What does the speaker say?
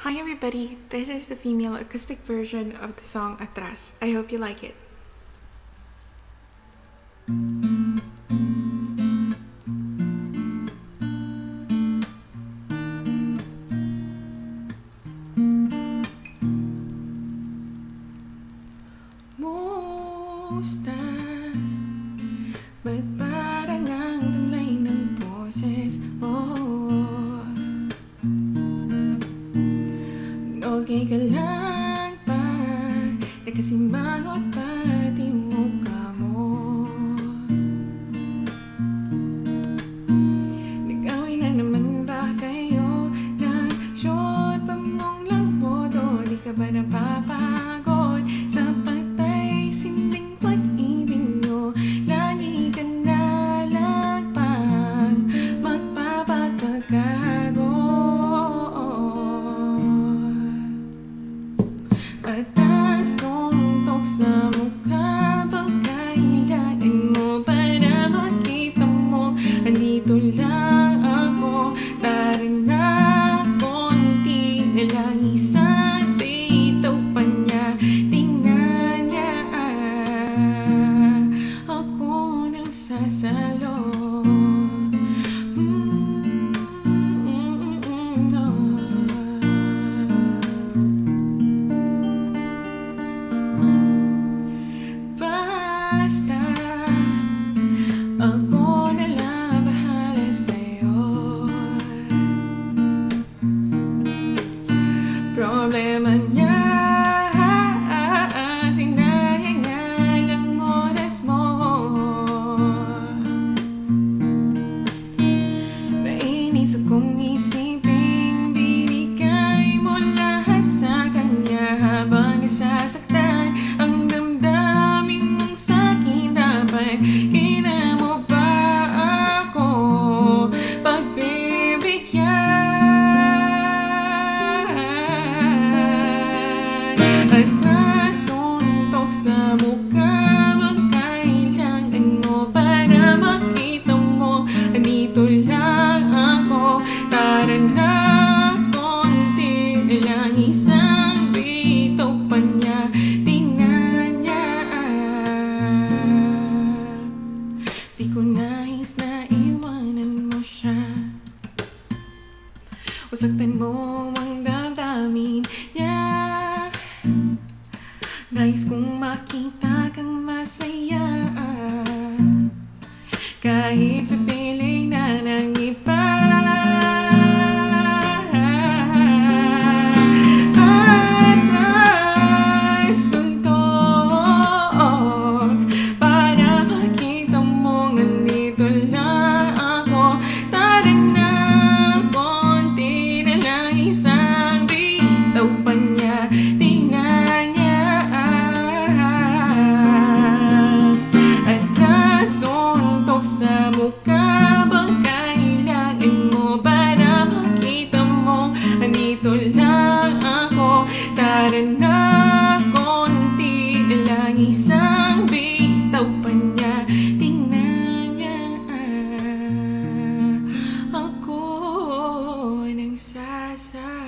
Hi everybody, this is the female acoustic version of the song Atras. I hope you like it. Musta? Ba't parang ang tamlay ng boses mo? Okay ka lang ba? Nakasimangot pati mukha mo. Nag-away na naman ba kayo? Nag-shot pa mong lang modo. Di ka ba napapagod sa patay sinding pag-ibig nyo? Lagi ka na lang pang magpapagkagago. Suntok sa mukha, bang kailangan mo para makita mo? Andito lang ako, tara na konti na lang, isang bitaw pa niya. Tingnan niya ako nang sasalo. Basta ako na lang bahala sa'yo. Problema niya, sinayang nga lang oras mo. Nainis akong isipin, binigay mo lahat sa kanya habang nasasaktan ang damdamin mong sa'kin. Dapat kita mo ba ako pagbibigyan? At nasuntok sa mukha, bang kailangan mo para makita mo? Andito lang ako, tara na konti lang, isang bitaw pa niya. Tingnan niya, di ko nais na iwanan mo siya o saktan mo ang damdamin niya. Nais kong makita kang masaya kahit sa piling na ng iba. At ay suntok para makita mo, nandito lang ako. Tara na konti na lang, isang bitaw pa niya. Tingnan niya at nasuntok sa mukha, bang kailangan mo para makita mo? Andito lang ako, tara na konti na lang, isang bitaw pa niya. Tingnan niya ako nang sasalo.